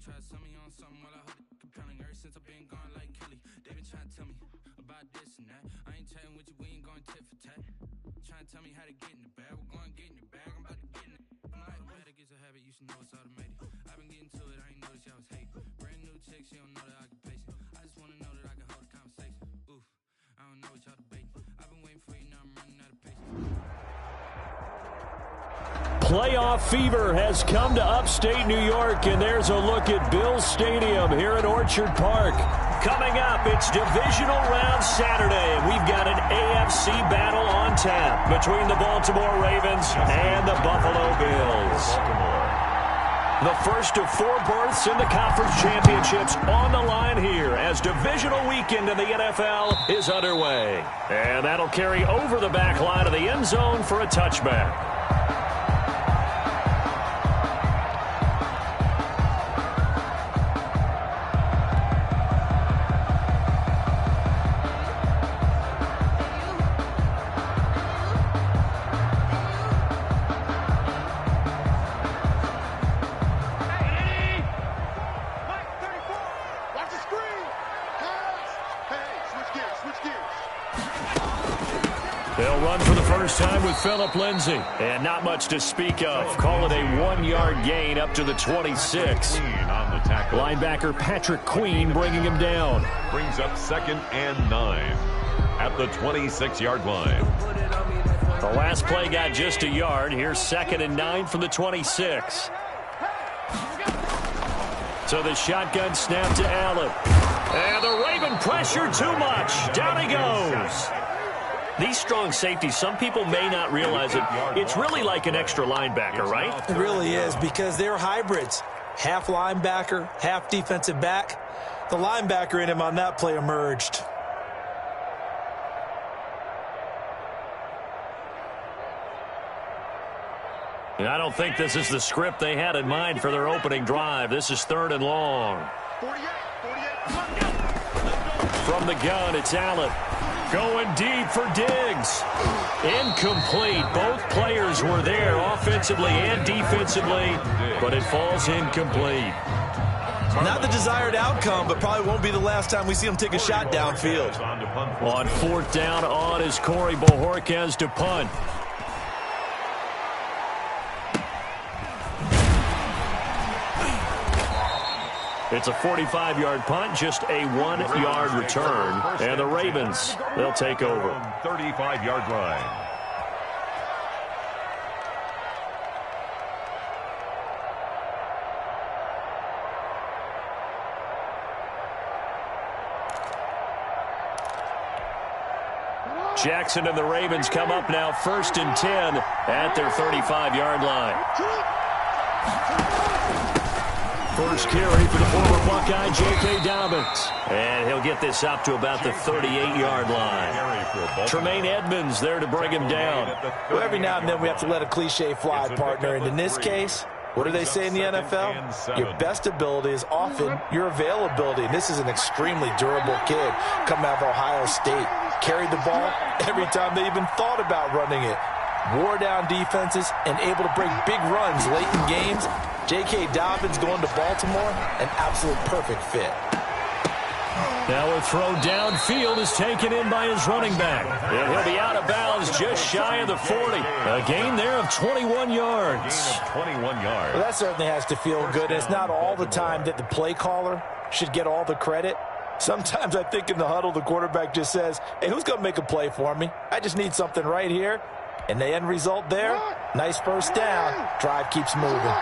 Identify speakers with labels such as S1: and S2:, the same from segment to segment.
S1: try to sell me on something while I hold it compelling. Ever since I've been gone like Kelly, they been trying to tell me about this and that. I ain't chatting with you, we ain't going tit for tat. Trying to tell me how to get in the bag. We're going to get in the bag, I'm about to get in it. I'm like, better get a habit, you should know it's automated. I've been getting to it, I ain't noticed y'all was hating. Brand new chick, she don't know that I can pace it. I just want to know that I can hold a conversation. Oof, I don't know what y'all debating. I've been waiting for you, now I'm running out of patience.
S2: Playoff fever has come to upstate New York, and there's a look at Bills Stadium here at Orchard Park. Coming up, it's Divisional Round Saturday. We've got an AFC battle on tap between the Baltimore Ravens and the Buffalo Bills. The first of 4 berths in the conference championships on the line here as divisional weekend in the NFL is underway. And that'll carry over the back line of the end zone for a touchback. They'll run for the first time with Phillip Lindsay. And not much to speak of. Call it a 1-yard gain up to the 26. Linebacker Patrick Queen bringing him down.
S3: Brings up 2nd and 9 at the 26-yard line.
S2: The last play got just a yard. Here's 2nd and 9 from the 26. So the shotgun snap to Allen. And the Raven pressure too much. Down he goes. These strong safeties, some people may not realize it. It's really like an extra linebacker, right?
S4: It really is, because they're hybrids. Half linebacker, half defensive back. The linebacker in him on that play emerged.
S2: And I don't think this is the script they had in mind for their opening drive. This is 3rd and long. From the gun, it's Allen. Going deep for Diggs. Incomplete. Both players were there offensively and defensively, but it falls incomplete.
S4: Not the desired outcome, but probably won't be the last time we see him take a shot downfield.
S2: On 4th down on is Corey Bojorquez to punt. It's a 45-yard punt, just a 1-yard return. And the Ravens, they'll take over.
S3: 35-yard line.
S2: Jackson and the Ravens come up now 1st and 10 at their 35-yard line. First carry for the former Buckeye, J.K. Dobbins. And he'll get this up to about the 38-yard line. Tremaine Edmonds there to bring him down.
S4: Well, every now and then we have to let a cliche fly, partner. And in this case, what do they say in the NFL? Your best ability is often your availability. And this is an extremely durable kid coming out of Ohio State. Carried the ball every time they even thought about running it. Wore down defenses and able to break big runs late in games. J.K. Dobbins going to Baltimore, an absolute perfect fit.
S2: Now a throw downfield is taken in by his running back. And he'll be out of bounds just shy of the 40. A gain there of 21 yards.
S3: 21 yards.
S4: Well, that certainly has to feel good. And it's not all the time that the play caller should get all the credit. Sometimes I think in the huddle, the quarterback just says, hey, who's going to make a play for me? I just need something right here. And the end result there, nice first down. Drive keeps moving.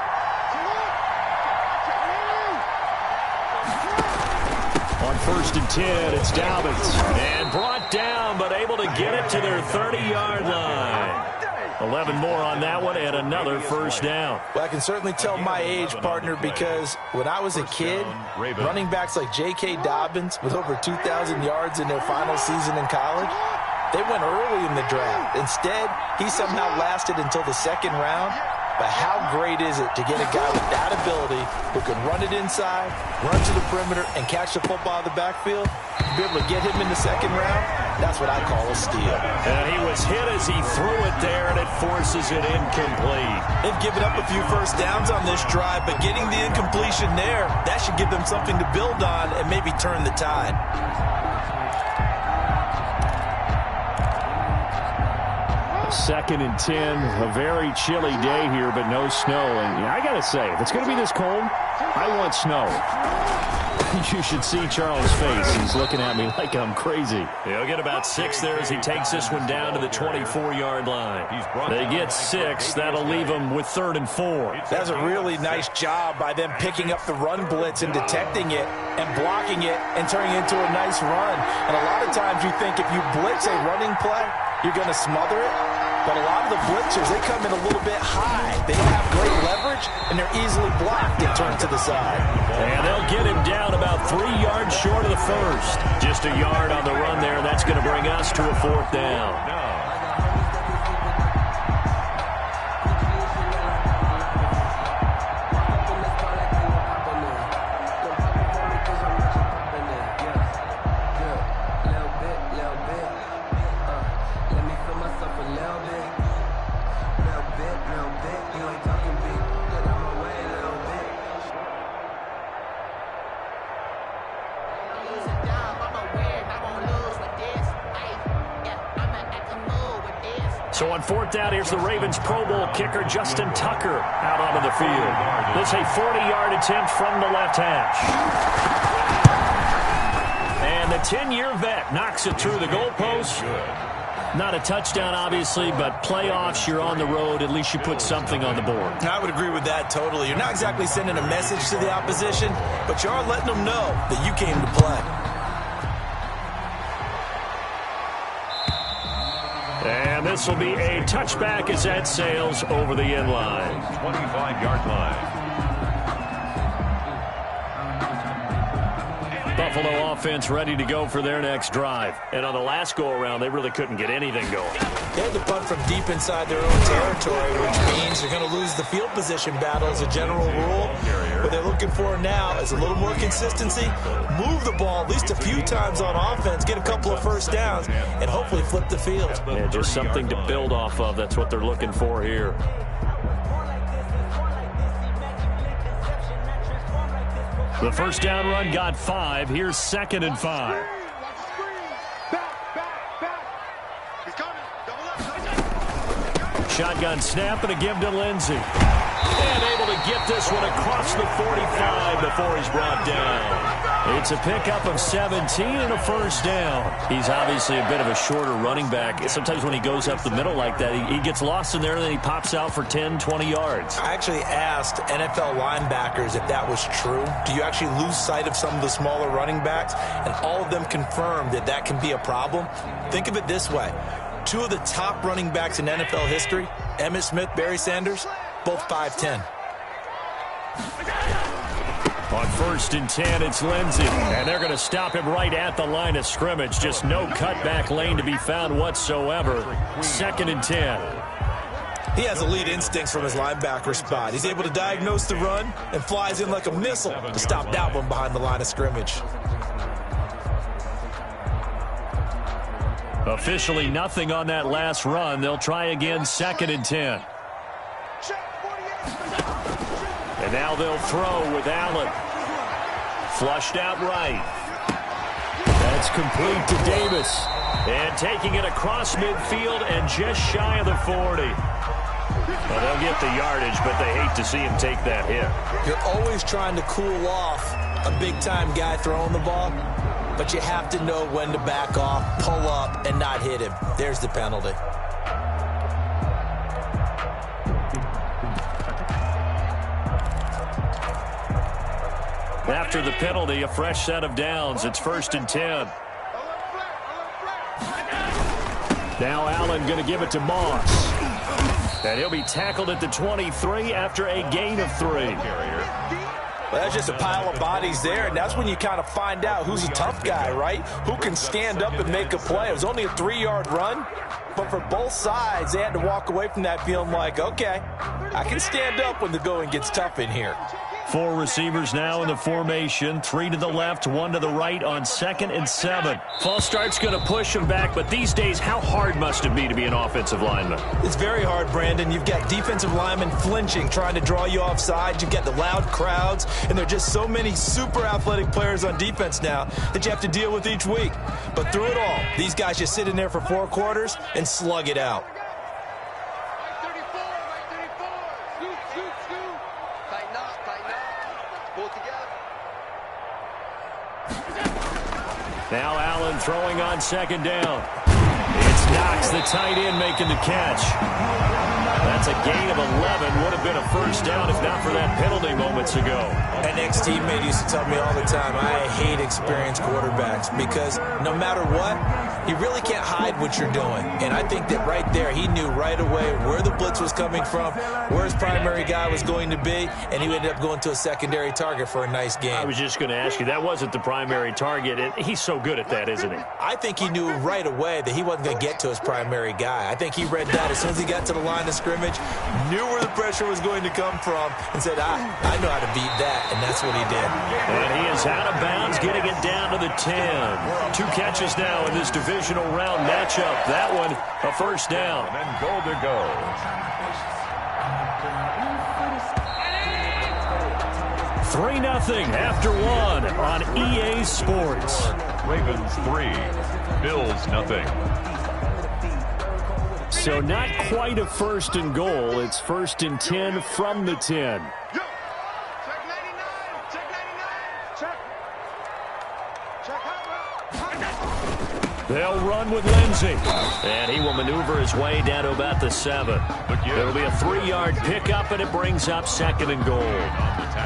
S2: On 1st and 10, it's Dobbins. And brought down, but able to get it to their 30-yard line. 11 more on that one, and another first down.
S4: Well, I can certainly tell my age, partner, because when I was a kid, running backs like J.K. Dobbins with over 2,000 yards in their final season in college, they went early in the draft. Instead, he somehow lasted until the 2nd round. But how great is it to get a guy with that ability who can run it inside, run to the perimeter, and catch the football in the backfield? To be able to get him in the 2nd round, That's what I call a steal.
S2: And he was hit as he threw it there, and it forces it incomplete.
S4: They've given up a few first downs on this drive, but getting the incompletion there, that should give them something to build on and maybe turn the tide.
S2: Second and 10, a very chilly day here, but no snow. And I got to say, if it's going to be this cold, I want snow. You should see Charles' face. He's looking at me like I'm crazy. He'll get about 6 there as he takes this one down to the 24-yard line. They get 6. That'll leave them with 3rd and 4.
S4: That's a really nice job by them picking up the run blitz and detecting it and blocking it and turning it into a nice run. And a lot of times you think if you blitz a running play, you're going to smother it. But a lot of the blitzers, they come in a little bit high. They don't have great leverage, and they're easily blocked and turned to the side.
S2: And they'll get him down about 3 yards short of the first. Just a yard on the run there. That's going to bring us to a 4th down. So on 4th down, here's the Ravens Pro Bowl kicker, Justin Tucker, out onto the field. This is a 40-yard attempt from the left hash. And the 10-year vet knocks it through the goalpost. Not a touchdown, obviously, but playoffs, you're on the road. At least you put something on the board.
S4: I would agree with that totally. You're not exactly sending a message to the opposition, but you are letting them know that you came to play.
S2: And this will be a touchback as that sails over the end line.
S3: 25-yard line.
S2: Buffalo offense ready to go for their next drive. And on the last go-around, they really couldn't get anything going.
S4: They had to punt from deep inside their own territory, which means they're going to lose the field position battle as a general rule. What they're looking for now is a little more consistency, move the ball at least a few times on offense, get a couple of first downs, and hopefully flip the field.
S2: Yeah, just something to build off of. That's what they're looking for here. The first down run got 5. Here's 2nd and 5. Shotgun snap and a give to Lindsey. And able to get this one across the 45 before he's brought down. It's a pickup of 17 and a first down. He's obviously a bit of a shorter running back. Sometimes when he goes up the middle like that, he gets lost in there and then he pops out for 10, 20 yards.
S4: I actually asked NFL linebackers if that was true. Do you actually lose sight of some of the smaller running backs? And all of them confirmed that that can be a problem. Think of it this way. 2 of the top running backs in NFL history, Emmitt Smith, Barry Sanders, both 5'10".
S2: On 1st and 10, it's Lindsey. And they're going to stop him right at the line of scrimmage. Just no cutback lane to be found whatsoever. 2nd and 10.
S4: He has elite instincts from his linebacker spot. He's able to diagnose the run and flies in like a missile to stop that one behind the line of scrimmage.
S2: Officially nothing on that last run. They'll try again, 2nd and 10. And now they'll throw with Allen. Flushed out right. That's complete to Davis. And taking it across midfield and just shy of the 40. Well, they'll get the yardage, but they hate to see him take that hit.
S4: You're always trying to cool off a big-time guy throwing the ball, but you have to know when to back off, pull up, and not hit him. There's the penalty.
S2: After the penalty, a fresh set of downs. It's 1st and 10. Now Allen going to give it to Moss. And he'll be tackled at the 23 after a gain of 3.
S4: Well, that's just a pile of bodies there, and that's when you kind of find out who's a tough guy, right? Who can stand up and make a play. It was only a 3-yard run, but for both sides, they had to walk away from that feeling like, okay, I can stand up when the going gets tough in here.
S2: 4 receivers now in the formation. 3 to the left, 1 to the right on 2nd and 7. False start's going to push them back, but these days, how hard must it be to be an offensive lineman?
S4: It's very hard, Brandon. You've got defensive linemen flinching, trying to draw you offside. You've got the loud crowds, and there are just so many super athletic players on defense now that you have to deal with each week. But through it all, these guys just sit in there for 4 quarters and slug it out.
S2: Now Allen throwing on 2nd down. It's Knox, the tight end, making the catch. That's a gain of 11. Would have been a first down if not for that penalty moments ago.
S4: An ex-teammate used to tell me all the time, I hate experienced quarterbacks because no matter what, you really can't hide what you're doing. And I think that right there, he knew right away where the blitz was coming from, where his primary guy was going to be, and he ended up going to a secondary target for a nice game.
S2: I was just going to ask you, that wasn't the primary target. And he's so good at that, isn't he?
S4: I think he knew right away that he wasn't going to get to his primary guy. I think he read that as soon as he got to the line of scrimmage, knew where the pressure was going to come from, and said, I know how to beat that, and that's what he did.
S2: And he is out of bounds, getting it down to the 10. 2 catches now in this divisional round matchup. That one, a first down.
S3: And goal to go.
S2: Three 3-0 after 1 on EA Sports.
S3: Ravens 3, Bills nothing.
S2: So not quite a 1st and goal. It's 1st and 10 from the 10. They'll run with Lindsey. And he will maneuver his way down to about the 7. It'll be a 3-yard pickup, and it brings up 2nd and goal.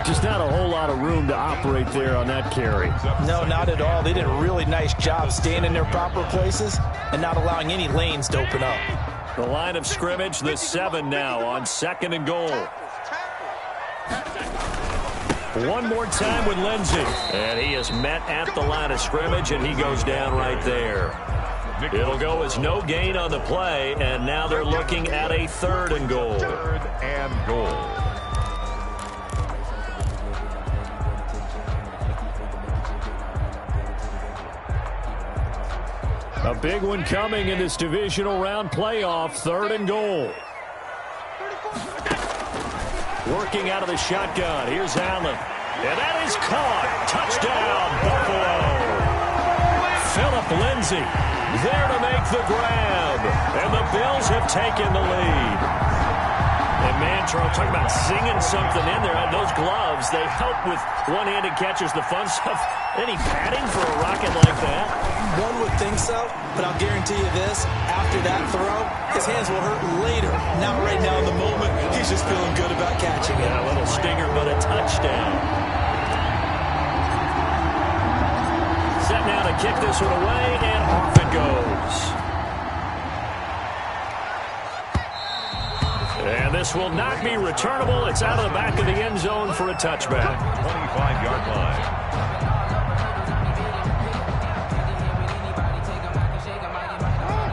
S2: Just not a whole lot of room to operate there on that carry.
S4: No, not at all. They did a really nice job staying in their proper places and not allowing any lanes to open up.
S2: The line of scrimmage, the 7 now on 2nd and goal. One more time with Lindsey. And he is met at the line of scrimmage, and he goes down right there. It'll go as no gain on the play, and now they're looking at a 3rd and goal.
S3: 3rd and goal.
S2: A big one coming in this divisional round playoff, 3rd and goal. Working out of the shotgun. Here's Allen. And that is caught. Touchdown, Buffalo. Phillip Lindsay there to make the grab. And the Bills have taken the lead. And man, Charles, talking about singing something in there. Those gloves, they help with one-handed catches, the fun stuff. Any padding for a rocket like that?
S4: One would think so, but I'll guarantee you this. After that throw, his hands will hurt later. Not right now in the moment. He's just feeling good about catching it.
S2: Yeah, a little stinger, but a touchdown. Set now to kick this one away, and off it goes. And this will not be returnable. It's out of the back of the end zone for a touchback.
S3: 25-yard line.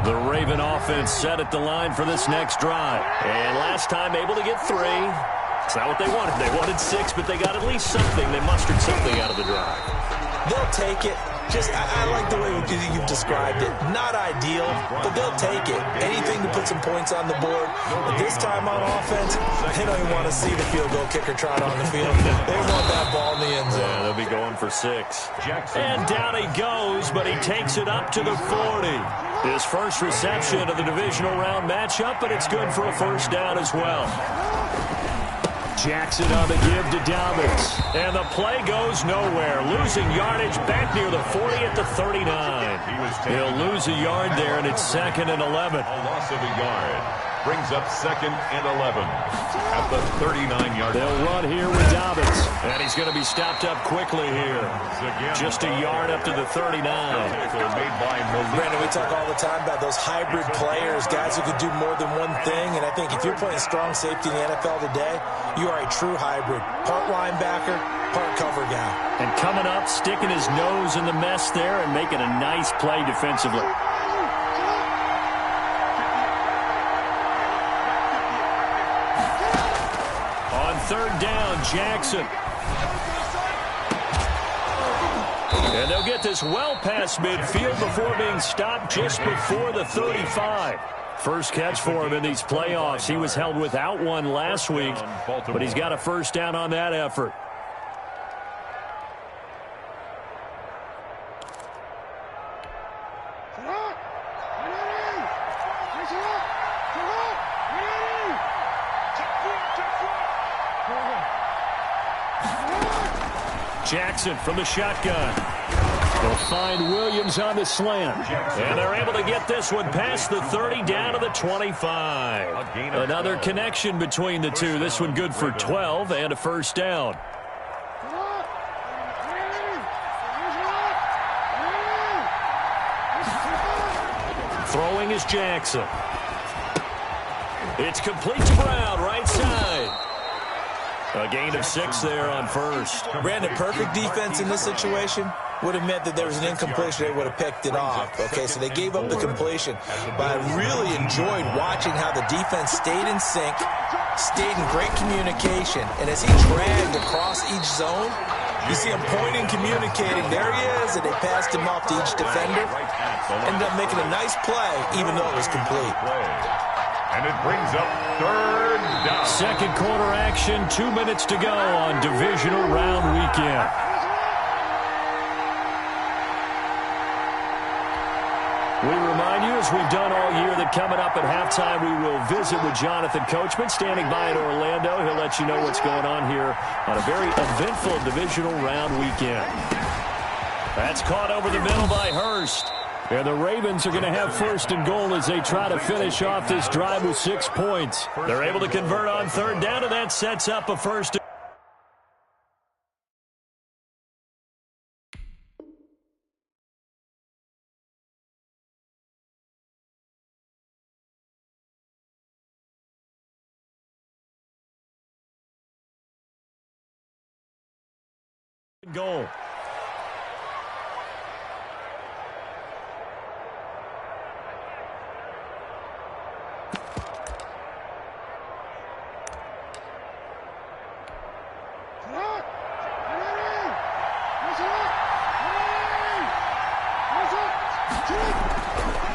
S2: The Raven offense set at the line for this next drive. And last time able to get 3. It's not what they wanted. They wanted 6, but they got at least something. They mustered something out of the drive.
S4: They'll take it. I like the way you've described it. Not ideal, but they'll take it. Anything to put some points on the board. But this time on offense, they don't even want to see the field goal kicker trot on the field. They want that ball in the end zone.
S2: Yeah, they'll be going for 6. And down he goes, but he takes it up to the 40. His first reception of the divisional round matchup, but it's good for a first down as well. Jackson on the give to Dobbins. And the play goes nowhere. Losing yardage back near the 40 at the 39. He'll lose a yard there, and it's 2nd and 11.
S3: A loss of a yard brings up 2nd and 11 at the 39-yard line.
S2: They'll run here with Dobbins. And he's going to be stopped up quickly here. Just a yard up to the 39.
S4: Brandon, we talk all the time about those hybrid players, guys who could do more than one thing. And I think if you're playing strong safety in the NFL today, you are a true hybrid. Part linebacker, part cover guy.
S2: And coming up, sticking his nose in the mess there and making a nice play defensively. On 3rd down, Jackson. And they'll get this well past midfield before being stopped just before the 35. First catch for him in these playoffs. He was held without one last week, but he's got a first down on that effort. Jackson from the shotgun. They'll find Williams on the slant. And they're able to get this one past the 30 down to the 25. Another connection between the two. This one good for 12 and a first down. Throwing is Jackson. It's complete to Brown, right side. A gain of 6 there on first.
S4: Brandon, perfect defense in this situation would have meant that there was an incompletion. They would have picked it off. Okay, so they gave up the completion. But I really enjoyed watching how the defense stayed in sync, stayed in great communication. And as he dragged across each zone, you see him pointing, communicating. There he is, and they passed him off to each defender. Ended up making a nice play, even though it was complete.
S3: And it brings up third down.
S2: Second quarter action, 2 minutes to go on divisional round weekend. We remind you, as we've done all year, that coming up at halftime, we will visit with Jonathan Coachman, standing by in Orlando. He'll let you know what's going on here on a very eventful divisional round weekend. That's caught over the middle by Hurst. And the Ravens are going to have first and goal as they try to finish off this drive with 6 points. They're able to convert on third down, and that sets up a first goal.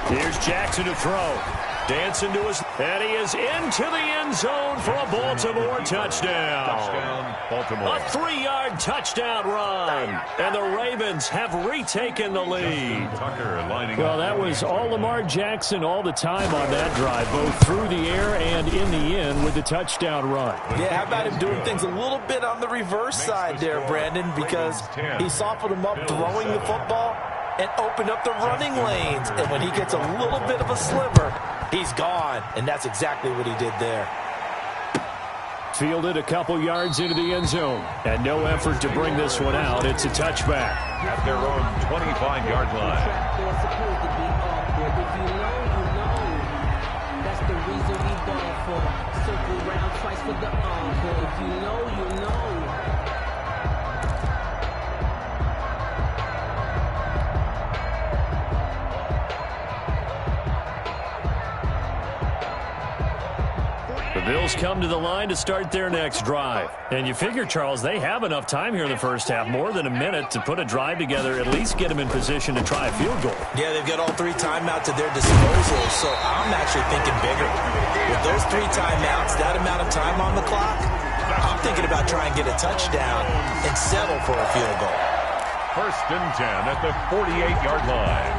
S2: Here's Jackson to throw. Dancing to his... And he is into the end zone for a Baltimore touchdown.
S3: Touchdown, Baltimore.
S2: A 3-yard touchdown run. And the Ravens have retaken the lead.
S3: Tucker lining
S2: well, that was all Lamar Jackson all the time on that drive, both through the air and in the end with the touchdown run.
S4: Yeah, how about him doing things a little bit on the reverse side there, Brandon, because he softened him up throwing the football and opened up the running lanes. And when he gets a little bit of a sliver, he's gone. And that's exactly what he did there.
S2: Fielded a couple yards into the end zone. And no effort to bring this one out. It's a touchback.
S3: At their own 25-yard line.
S5: That's the reason we ball for. Circle round twice for the encore. If you know, you know.
S2: The Bills come to the line to start their next drive. And you figure, Charles, they have enough time here in the first half, more than a minute, to put a drive together, at least get them in position to try a field goal.
S4: Yeah, they've got all 3 timeouts at their disposal, so I'm actually thinking bigger. With those 3 timeouts, that amount of time on the clock, I'm thinking about trying to get a touchdown and settle for a field goal.
S3: First and 10 at the 48-yard line.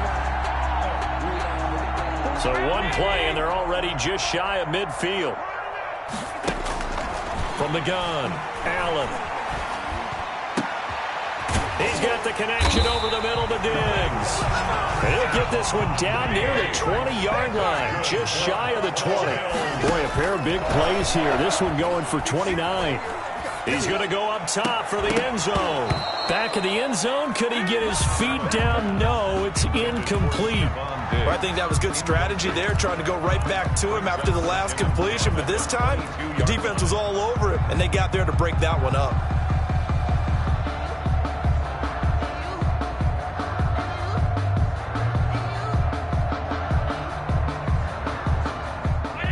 S2: So one play, and they're already just shy of midfield. From the gun, Allen. He's got the connection over the middle to Diggs. And he'll get this one down near the 20-yard line, just shy of the 20. Boy, a pair of big plays here. This one going for 29. He's going to go up top for the end zone. Back of the end zone. Could he get his feet down? No, it's incomplete.
S4: Well, I think that was good strategy there, trying to go right back to him after the last completion. But this time, the defense was all over him, and they got there to break that one up.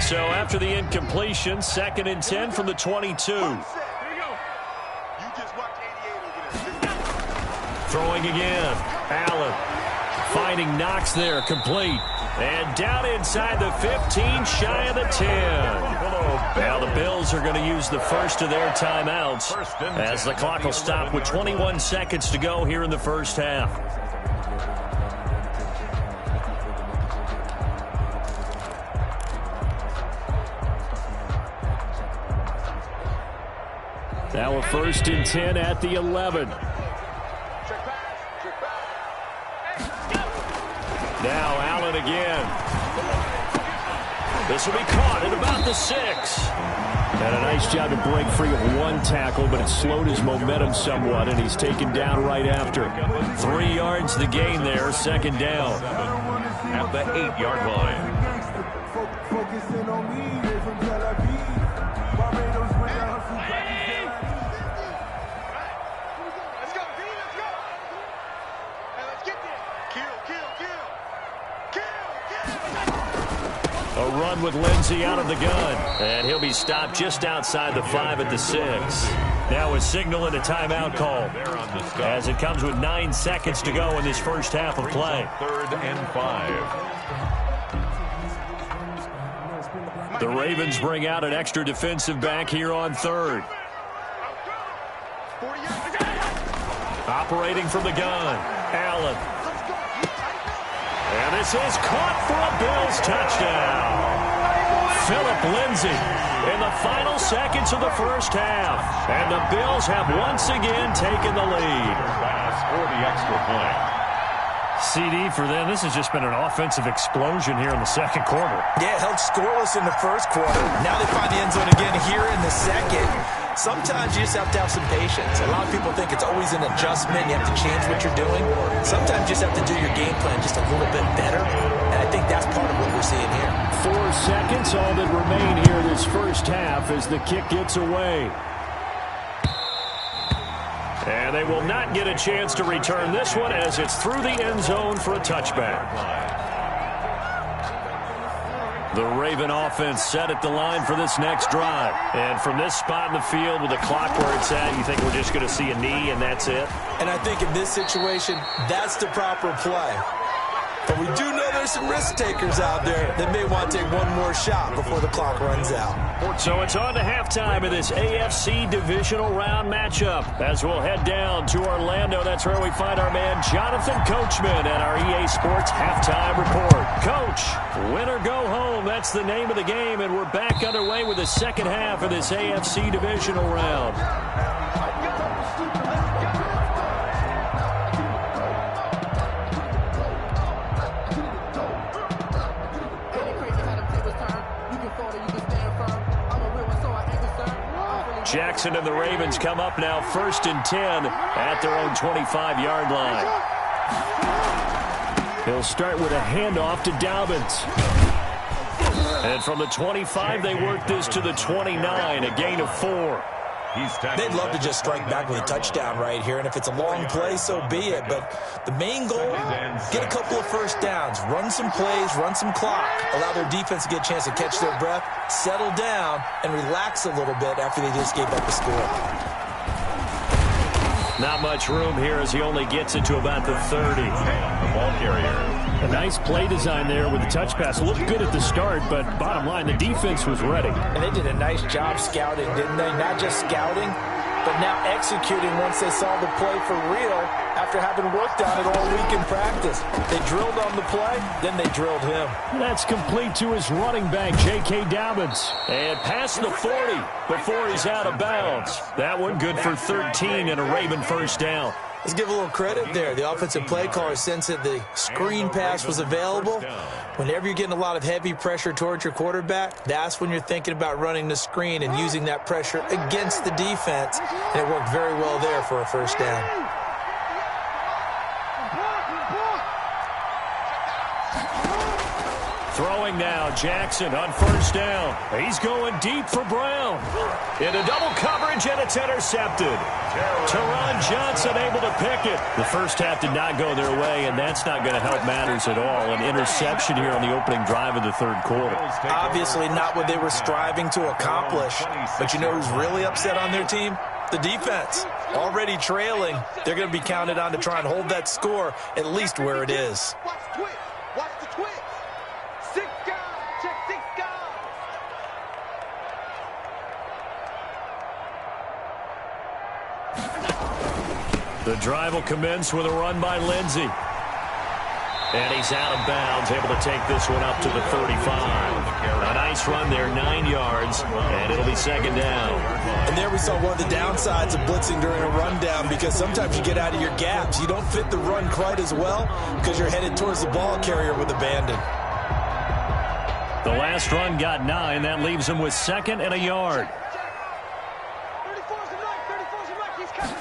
S2: So after the incompletion, 2nd and 10 from the 22.
S6: Here you go. You just watch
S2: Throwing again. Allen finding Knox there, complete. And down inside the 15, shy of the 10. Now the Bills are going to use the first of their timeouts as the clock will stop with 21 seconds to go here in the first half. Now a 1st and 10 at the 11. Now Allen again. This will be caught at about the 6. And a nice job to break free of one tackle, but it slowed his momentum somewhat, and he's taken down right after. 3 yards the gain there, 2nd down.
S3: At the 8-yard line.
S2: A run with Lindsey out of the gun. And he'll be stopped just outside the 5 at the 6. Now a signal and a timeout call as it comes with 9 seconds to go in this first half of play.
S3: 3rd and 5.
S2: The Ravens bring out an extra defensive back here on 3rd. Operating from the gun, Allen. And this is caught for a Bills touchdown. Phillip Lindsay in the final seconds of the first half. And the Bills have once again taken the lead.
S3: Pass for the extra point.
S2: CD for them. This has just been an offensive explosion here in the second quarter.
S4: Yeah, held scoreless in the first quarter. Now they find the end zone again here in the second. Sometimes you just have to have some patience. A lot of people think it's always an adjustment. You have to change what you're doing. Sometimes you just have to do your game plan just a little bit better. And I think that's part of what we're seeing here.
S2: 4 seconds, all that remain here this first half as the kick gets away. And they will not get a chance to return this one as it's through the end zone for a touchback. The Raven offense set at the line for this next drive. And from this spot in the field with the clock where it's at, you think we're just going to see a knee and that's it?
S4: And I think in this situation, that's the proper play. But we do know there's some risk takers out there that may want to take one more shot before the clock runs out.
S2: So it's on to halftime of this AFC divisional round matchup as we'll head down to Orlando. That's where we find our man Jonathan Coachman at our EA Sports halftime report. Coach, win or go home, that's the name of the game, and we're back underway with the second half of this AFC divisional round. Jackson and the Ravens come up now 1st and 10 at their own 25-yard line. He'll start with a handoff to Dobbins. And from the 25, they work this to the 29, a gain of 4.
S4: They'd love to just strike back with a touchdown right here, and if it's a long play, so be it. But the main goal, get a couple of first downs, run some plays, run some clock, allow their defense to get a chance to catch their breath, settle down, and relax a little bit after they just gave up a score.
S2: Not much room here as he only gets it to about the 30.
S3: The ball carrier.
S2: A nice play design there with the touch pass. It looked good at the start, but bottom line, the defense was ready.
S4: And they did a nice job scouting, didn't they? Not just scouting, but now executing once they saw the play for real after having worked on it all week in practice. They drilled on the play, then they drilled him.
S2: That's complete to his running back, J.K. Dobbins. And past the 40 before he's out of bounds. That one good for 13 and a Raven first down.
S4: Let's give a little credit there. The offensive play caller sensed that the screen pass was available. Whenever you're getting a lot of heavy pressure towards your quarterback, that's when you're thinking about running the screen and using that pressure against the defense. And it worked very well there for a first down.
S2: Throwing now, Jackson on first down. He's going deep for Brown. Into double coverage, and it's intercepted. Teron Johnson able to pick it. The first half did not go their way, and that's not going to help matters at all. An interception here on the opening drive of the third quarter.
S4: Obviously not what they were striving to accomplish. But you know who's really upset on their team? The defense. Already trailing, they're going to be counted on to try and hold that score at least where it is.
S6: Watch the twitch. Watch the twitch. 6 guys. Check 6 guys.
S2: The drive will commence with a run by Lindsey. And he's out of bounds, able to take this one up to the 35. A nice run there, 9 yards, and it'll be second down.
S4: And there we saw one of the downsides of blitzing during a rundown, because sometimes you get out of your gaps. You don't fit the run quite as well because you're headed towards the ball carrier with abandon.
S2: The last run got 9. That leaves him with 2nd and a yard.
S6: 34's the right. He's coming.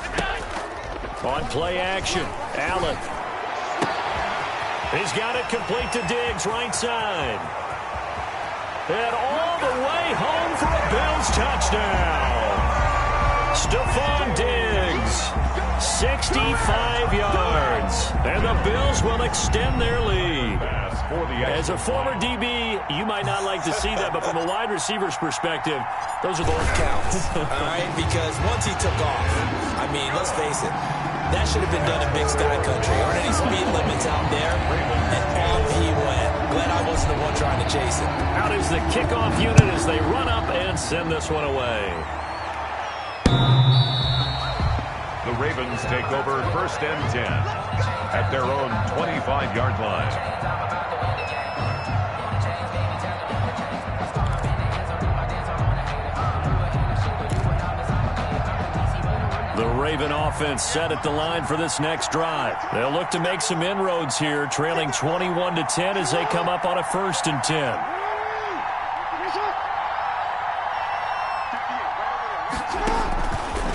S2: On play action, Allen. He's got it complete to Diggs, right side. And all the way home for a Bills touchdown. Stephon Diggs, 65 yards. And the Bills will extend their lead. As a former DB, you might not like to see that, but from a wide receiver's perspective, those are both
S4: counts. All right, because once he took off, I mean, let's face it, that should have been done in Big Sky Country. Aren't any speed limits out there? And off he went. Glad I wasn't the one trying to chase it.
S2: Out is the kickoff unit as they run up and send this one away.
S3: The Ravens take over 1st and 10 at their own 25-yard line.
S2: The Raven offense set at the line for this next drive. They'll look to make some inroads here, trailing 21-10 as they come up on a 1st and 10.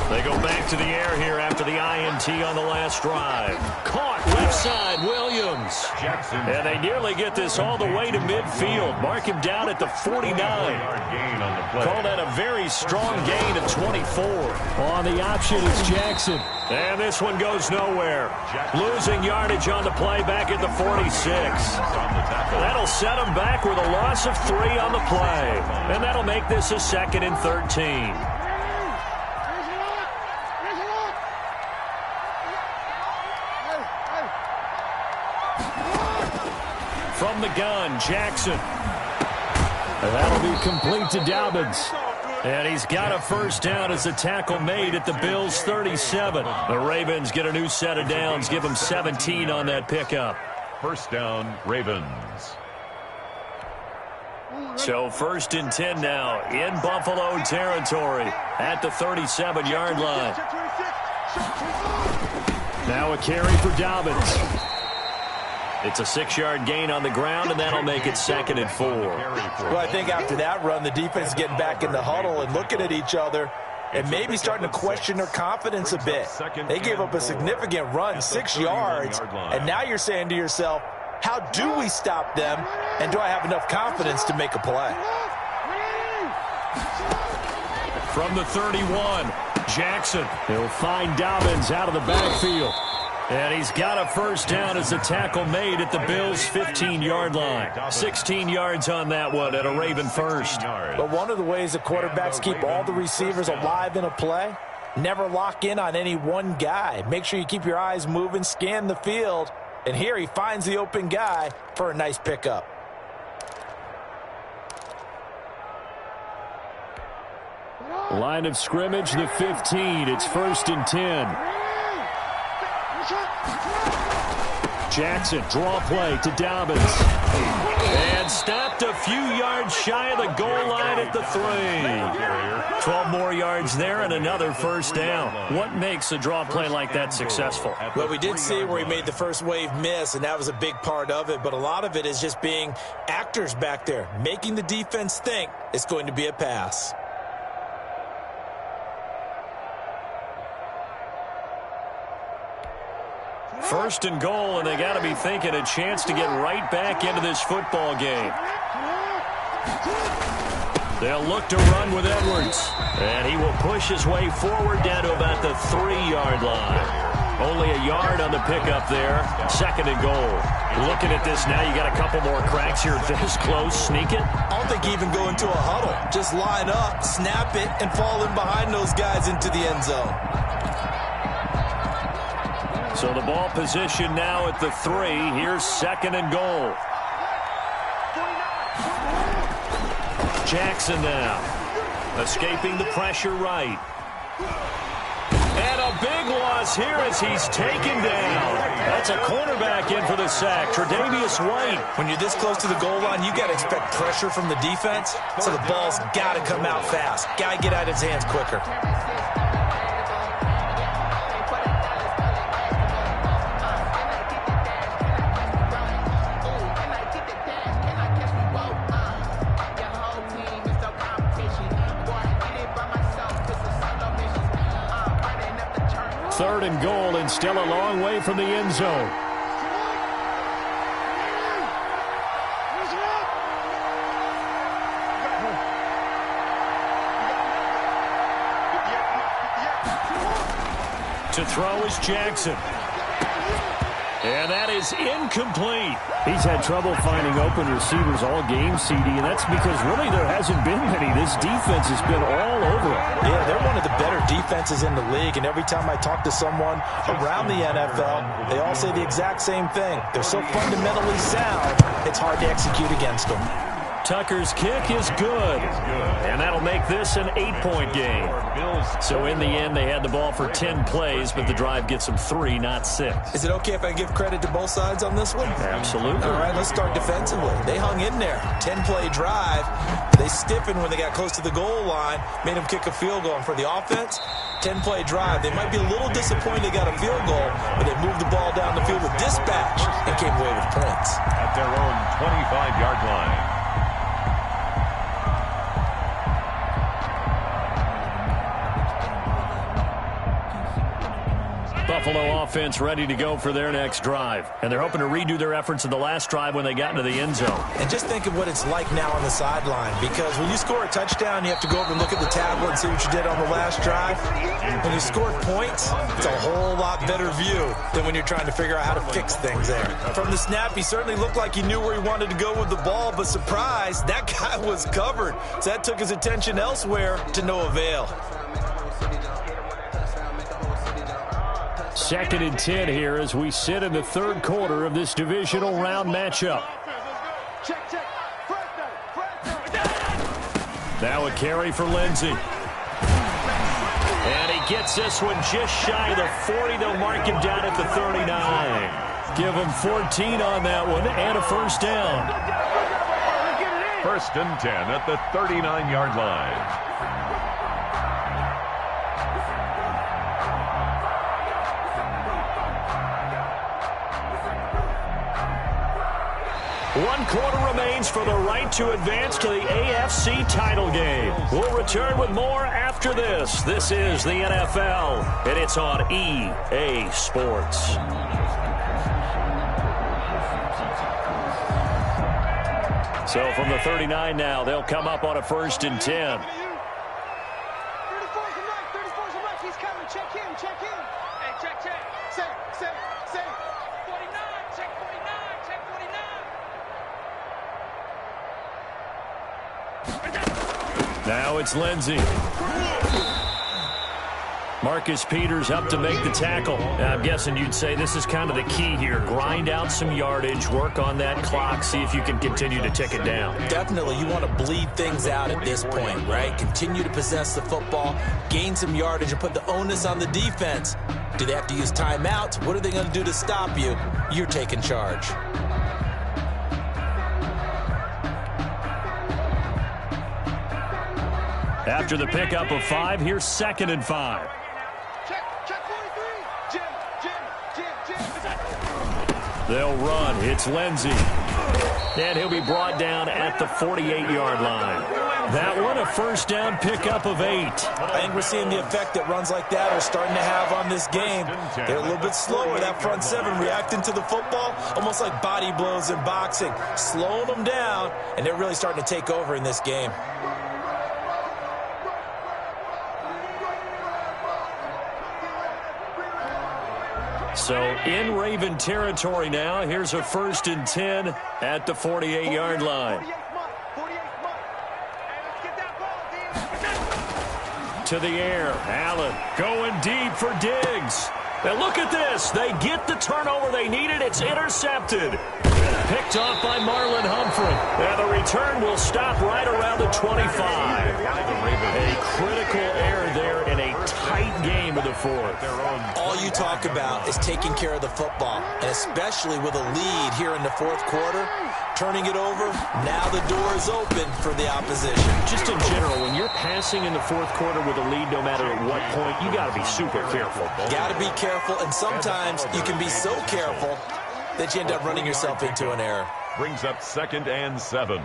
S2: They go back to the air here after the INT on the last drive. Caught left side, Williams.
S3: Jackson.
S2: And they nearly get this all the way to midfield. Mark him down at the 49. Call that a very strong gain of 24. On the option is Jackson. And this one goes nowhere. Losing yardage on the play back at the 46. That'll set him back with a loss of 3 on the play. And that'll make this a 2nd and 13. From the gun, Jackson. And that'll be complete to Dobbins. And he's got a 1st down as the tackle made at the Bills' 37. The Ravens get a new set of downs, give them 17 on that pickup.
S3: 1st down, Ravens.
S2: So 1st and 10 now in Buffalo territory at the 37-yard line. Now a carry for Dobbins. It's a 6-yard gain on the ground, and that'll make it 2nd and 4.
S4: Well, I think after that run, the defense is getting back in the huddle and looking at each other and maybe starting to question their confidence a bit. They gave up a significant run, 6 yards, and now you're saying to yourself, how do we stop them, and do I have enough confidence to make a play?
S2: From the 31, Jackson. He'll find Dobbins out of the backfield. And he's got a 1st down as the tackle made at the Bills' 15-yard line. 16 yards on that one at a Raven 1st.
S4: But one of the ways the quarterbacks keep all the receivers alive in a play, never lock in on any one guy. Make sure you keep your eyes moving, scan the field. And here he finds the open guy for a nice pickup.
S2: Line of scrimmage, the 15. It's 1st and 10. Jackson, draw play to Dobbins. And stopped a few yards shy of the goal line at the 3. 12 more yards there and another 1st down. What makes a draw play like that successful?
S4: Well, we did see where he made the first wave miss, and that was a big part of it. But a lot of it is just being actors back there, making the defense think it's going to be a pass.
S2: First and goal, and they got to be thinking a chance to get right back into this football game. They'll look to run with Edwards, and he will push his way forward down to about the 3-yard line. Only a yard on the pickup there. 2nd and goal. Looking at this now, you got a couple more cracks here this close. Sneak it.
S4: I don't think even go into a huddle. Just line up, snap it, and fall in behind those guys into the end zone.
S2: So the ball position now at the 3. Here's 2nd and goal. Jackson now. Escaping the pressure right. And a big loss here as he's taken down. That's a cornerback in for the sack, Tre'Davious White.
S4: When you're this close to the goal line, you got to expect pressure from the defense, so the ball's got to come out fast. Got to get out of his hands quicker.
S2: Third and goal, and still a long way from the end zone. To throw is Jackson. And that is incomplete.
S7: He's had trouble finding open receivers all game, CD, and that's because really there hasn't been many. This defense has been all over him.
S4: Yeah, they're one of the better defenses in the league, and every time I talk to someone around the NFL, they all say the exact same thing. They're so fundamentally sound, it's hard to execute against them.
S2: Tucker's kick is good, and that'll make this an 8-point game. So in the end, they had the ball for 10 plays, but the drive gets them 3, not 6.
S4: Is it okay if I give credit to both sides on this one?
S2: Absolutely.
S4: All right, let's start defensively. They hung in there. 10-play drive. They stiffened when they got close to the goal line, made them kick a field goal. And for the offense, 10-play drive. They might be a little disappointed they got a field goal, but they moved the ball down the field with dispatch and came away with points.
S3: At their own 25-yard line.
S2: Buffalo offense ready to go for their next drive. And they're hoping to redo their efforts in the last drive when they got into the end zone.
S4: And just think of what it's like now on the sideline, because when you score a touchdown, you have to go over and look at the tablet and see what you did on the last drive. When you scored points, it's a whole lot better view than when you're trying to figure out how to fix things there. From the snap, he certainly looked like he knew where he wanted to go with the ball, but surprise, that guy was covered. So that took his attention elsewhere to no avail.
S2: 2nd and 10 here as we sit in the third quarter of this divisional round matchup. Now a carry for Lindsey. And he gets this one just shy of the 40. They'll mark him down at the 39. Give him 14 on that one and a first down.
S3: 1st and 10 at the 39-yard line.
S2: One quarter remains for the right to advance to the AFC title game. We'll return with more after this. This is the NFL, and it's on EA Sports. So from the 39 now, they'll come up on a 1st and 10.
S6: 34's a Mike. He's coming. Check him. Hey, check. Say. 49. Check 49. Check 49.
S2: Now it's Lindsey. Marcus Peters up to make the tackle. I'm guessing you'd say this is kind of the key here. Grind out some yardage, work on that clock, see if you can continue to tick it down.
S4: Definitely, you want to bleed things out at this point, right? Continue to possess the football, gain some yardage, and put the onus on the defense. Do they have to use timeouts? What are they going to do to stop you? You're taking charge.
S2: After the pickup of 5, here's 2nd and 5.
S6: Check 43. Jim.
S2: They'll run. It's Lindsey. And he'll be brought down at the 48-yard line. That one, a first down pickup of 8.
S4: I think we're seeing the effect that runs like that are starting to have on this game. They're a little bit slower, that front 7, reacting to the football, almost like body blows in boxing. Slowing them down, and they're really starting to take over in this game.
S2: So in Raven territory now. Here's a 1st and 10 at the 48-yard line. To the air. Allen going deep for Diggs. And look at this. They get the turnover they needed. It's intercepted. Picked off by Marlon Humphrey. And the return will stop right around the 25. A critical error there in a tight game of the fourth.
S4: All you talk about is taking care of the football, and especially with a lead here in the fourth quarter, turning it over, now the door is open for the opposition.
S2: Just in general, when you're passing in the fourth quarter with a lead, no matter at what point, you got to be super careful.
S4: Got to be careful, and sometimes you can be so careful that you end up running yourself into an error.
S3: Brings up 2nd and 7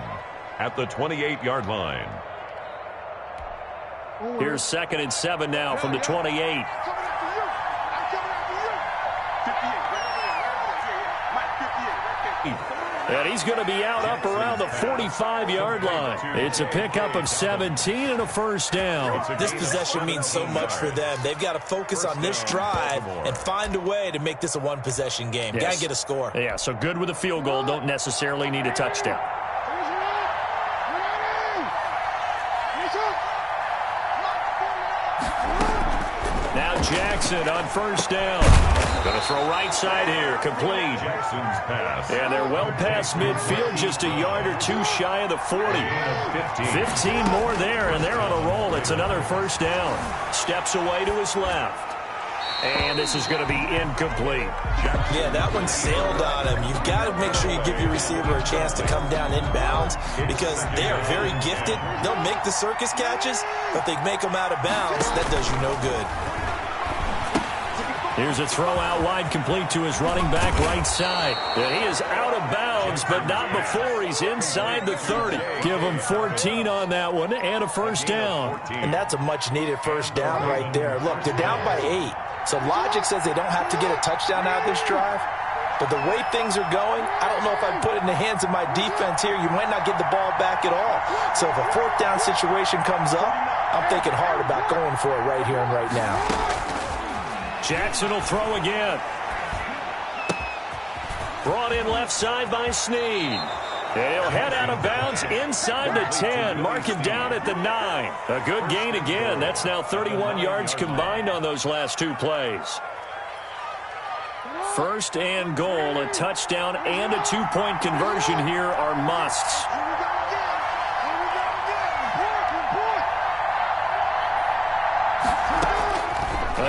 S3: at the 28-yard line.
S2: Here's 2nd and 7 now from the 28. And he's going to be out up around the 45-yard line. It's a pickup of 17 and a first down.
S4: This possession means so much for them. They've got to focus on this drive and find a way to make this a one-possession game.
S2: Yes.
S4: Got to get a score.
S2: Yeah, so good with a field goal. Don't necessarily need a touchdown. Now Jackson on first down. Going to throw right side here. Complete.
S3: Jackson's pass.
S2: And they're well past midfield, just a yard or two shy of the 40. 15 more there, and they're on a roll. It's another first down. Steps away to his left. And this is going to be incomplete.
S4: Yeah, that one sailed on him. You've got to make sure you give your receiver a chance to come down inbounds because they are very gifted. They'll make the circus catches, but they make them out of bounds. That does you no good.
S2: Here's a throw out wide, complete to his running back right side. And he is out of bounds, but not before he's inside the 30. Give him 14 on that one and a first down.
S4: And that's a much-needed first down right there. Look, they're down by 8. So logic says they don't have to get a touchdown out of this drive. But the way things are going, I don't know if I'd put it in the hands of my defense here. You might not get the ball back at all. So if a fourth down situation comes up, I'm thinking hard about going for it right here and right now.
S2: Jackson will throw again. Brought in left side by Snead. And he'll head out of bounds inside the 10. Mark him down at the 9. A good gain again. That's now 31 yards combined on those last two plays. First and goal, a touchdown and a two-point conversion here are musts.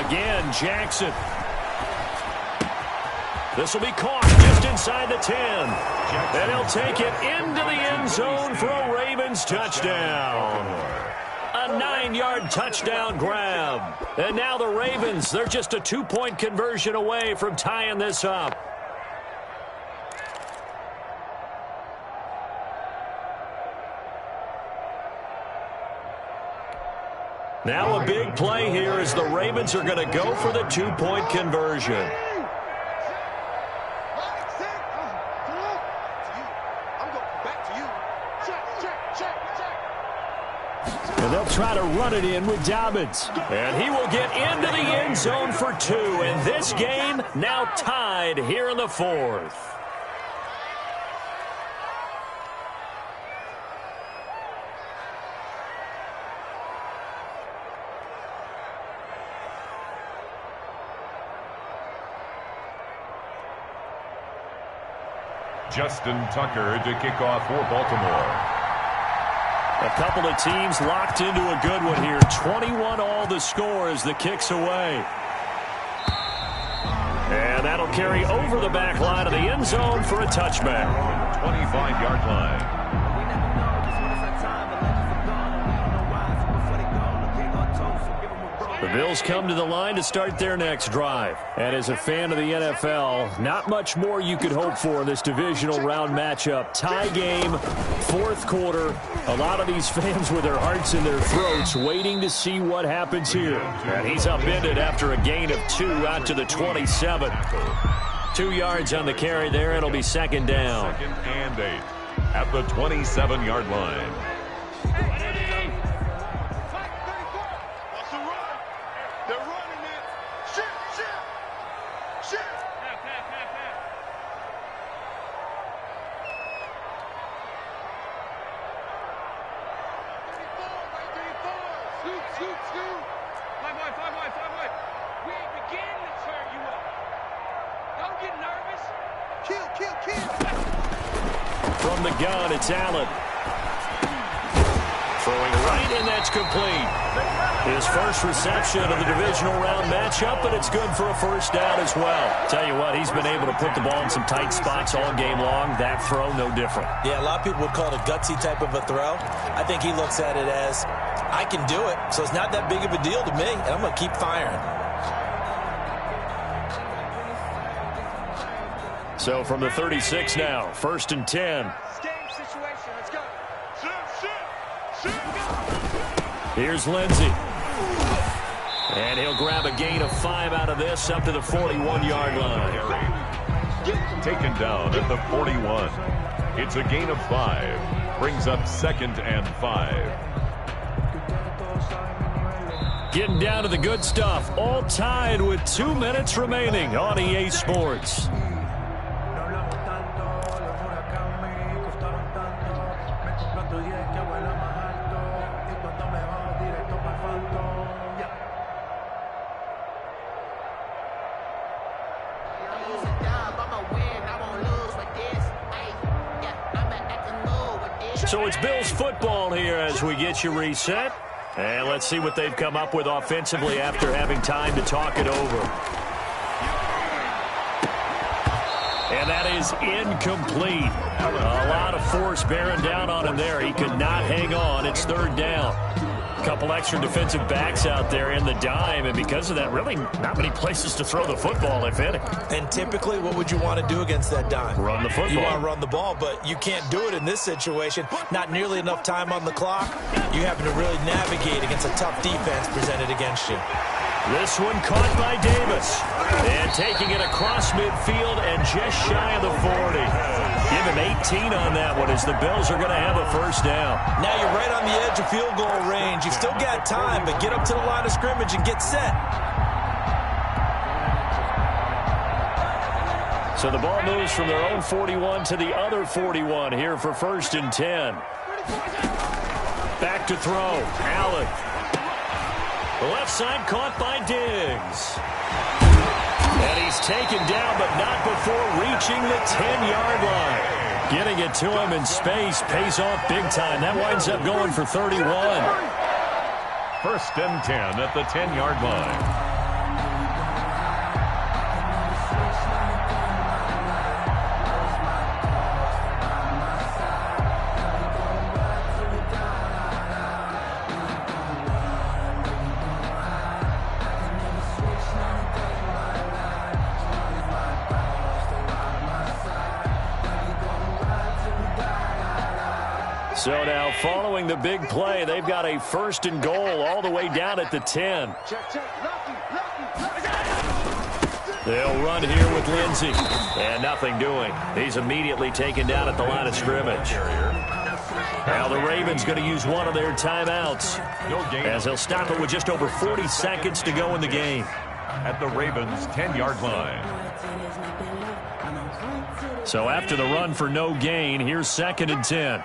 S2: Again, Jackson. This will be caught just inside the 10. And he'll take it into the end zone for a Ravens touchdown. A 9-yard touchdown grab. And now the Ravens, they're just a two-point conversion away from tying this up. Now a big play here as the Ravens are going to go for the two-point conversion. And they'll try to run it in with Dobbins. And he will get into the end zone for 2. And this game now tied here in the fourth.
S3: Justin Tucker to kick off for Baltimore.
S2: A couple of teams locked into a good one here. 21 all the score as the kick's away. And that'll carry over the back line of the end zone for a touchback.
S3: 25-yard line.
S2: The Bills come to the line to start their next drive. And as a fan of the NFL, not much more you could hope for in this divisional round matchup. Tie game, fourth quarter. A lot of these fans with their hearts in their throats waiting to see what happens here. And he's upended after a gain of 2 out to the 27. 2 yards on the carry there. It'll be second down.
S3: 2nd and 8 at the 27-yard line.
S6: Five wide. We ain't beginning to turn you
S2: From the gun, it's Allen. Throwing right, and that's complete. His first reception of the divisional round matchup, but it's good for a first down as well. Tell you what, he's been able to put the ball in some tight spots all game long. That throw, no different.
S4: Yeah, a lot of people would call it a gutsy type of a throw. I think he looks at it as, I can do it, so it's not that big of a deal to me, and I'm going to keep firing.
S2: So from the 36 now, 1st and 10. Here's Lindsey. And he'll grab a gain of 5 out of this up to the 41-yard line.
S3: Taken down at the 41. It's a gain of 5. Brings up 2nd and 5.
S2: Getting down to the good stuff. All tied with 2 minutes remaining on EA Sports. So it's Bills football here as we get you reset. And let's see what they've come up with offensively after having time to talk it over. And that is incomplete. A lot of force bearing down on him there. He could not hang on. It's 3rd down. A couple extra defensive backs out there in the dime, and because of that, really not many places to throw the football, if any.
S4: And typically, what would you want to do against that dime?
S2: Run the football.
S4: You want to run the ball, but you can't do it in this situation. Not nearly enough time on the clock. You happen to really navigate against a tough defense presented against you.
S2: This one caught by Davis. And taking it across midfield and just shy of the 40. Give him 18 on that one as the Bills are going to have a first down.
S4: Now you're right on the edge of field goal range. You've still got time, but get up to the line of scrimmage and get set.
S2: So the ball moves from their own 41 to the other 41 here for 1st and 10. Back to throw. Allen. Left side caught by Diggs. And he's taken down, but not before reaching the 10-yard line. Getting it to him in space pays off big time. That winds up going for 31.
S3: 1st and 10 at the 10-yard line.
S2: So now, following the big play, they've got a 1st and goal all the way down at the 10. They'll run here with Lindsey. And nothing doing. He's immediately taken down at the line of scrimmage. Now the Ravens going to use one of their timeouts, as they'll stop it with just over 40 seconds to go in the game.
S3: At the Ravens' 10-yard line.
S2: So after the run for no gain, here's 2nd and 10.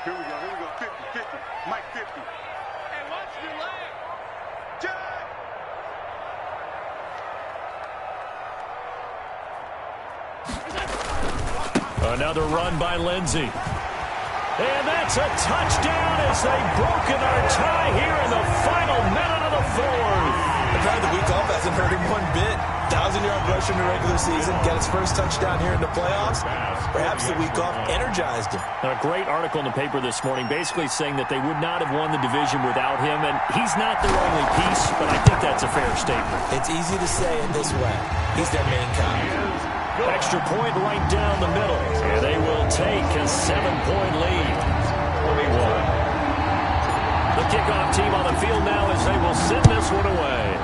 S6: Here we go, 50, 50, Mike 50. Hey, watch your leg.
S2: Another run by Lindsey. And that's a touchdown as they've broken our tie here in the final minute of the 4th.
S4: The drive the week off hasn't hurt him one bit. 1,000-yard rush in the regular season, got his first touchdown here in the playoffs. Perhaps the week off energized him.
S2: A great article in the paper this morning basically saying that they would not have won the division without him, and he's not their only piece, but I think that's a fair statement.
S4: It's easy to say it this way. He's their main guy.
S2: Extra point right down the middle, and they will take a 7-point lead. 41. The kickoff team on the field now as they will send this one away.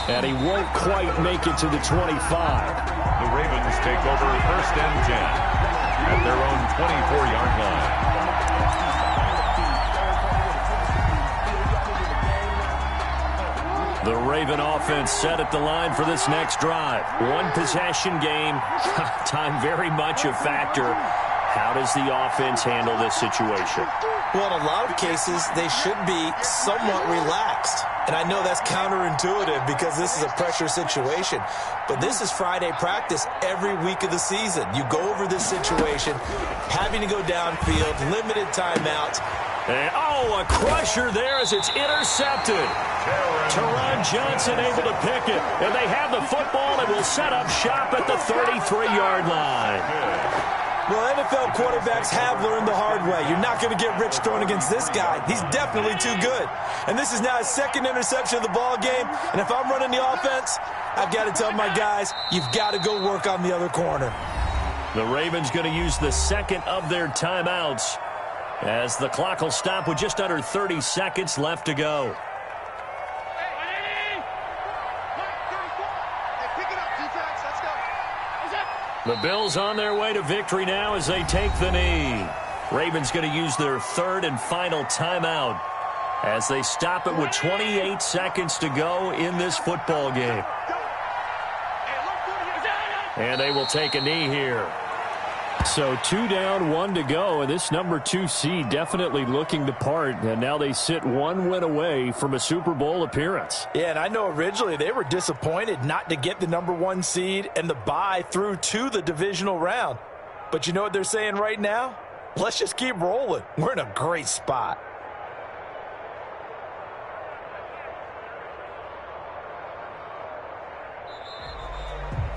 S2: And he won't quite make it to the 25.
S3: The Ravens take over 1st and 10 at their own 24-yard line.
S2: The Raven offense set at the line for this next drive. One possession game. Time very much a factor. How does the offense handle this situation?
S4: Well, in a lot of cases, they should be somewhat relaxed. And I know that's counterintuitive because this is a pressure situation. But this is Friday practice every week of the season. You go over this situation, having to go downfield, limited timeouts.
S2: And, a crusher there as it's intercepted. Teron Johnson able to pick it. And they have the football and will set up shop at the 33-yard line.
S4: Well, NFL quarterbacks have learned the hard way. You're not going to get rich throwing against this guy. He's definitely too good. And this is now his second interception of the ball game. And if I'm running the offense, I've got to tell my guys, you've got to go work on the other corner.
S2: The Ravens going to use the second of their timeouts as the clock will stop with just under 30 seconds left to go. The Bills on their way to victory now as they take the knee. Ravens going to use their third and final timeout as they stop it with 28 seconds to go in this football game. And they will take a knee here.
S7: So 2 down, 1 to go, and this number 2 seed definitely looking the part, and now they sit 1 win away from a Super Bowl appearance.
S4: Yeah, and I know originally they were disappointed not to get the number 1 seed and the bye through to the divisional round. But you know what they're saying right now? Let's just keep rolling. We're in a great spot.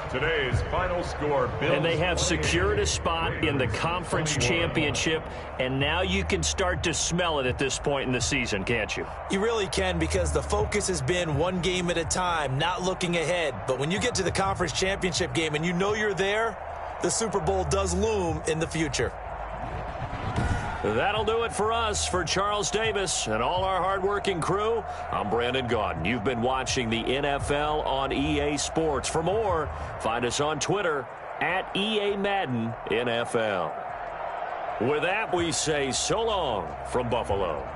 S3: Today's final score, Bills.
S2: And they have secured a spot in the conference championship, and now you can start to smell it at this point in the season, can't you?
S4: You really can, because the focus has been one game at a time, not looking ahead. But when you get to the conference championship game and you know you're there, the Super Bowl does loom in the future.
S2: That'll do it for us. For Charles Davis and all our hardworking crew, I'm Brandon Gaudin. You've been watching the NFL on EA Sports. For more, find us on Twitter at EA Madden NFL. With that, we say so long from Buffalo.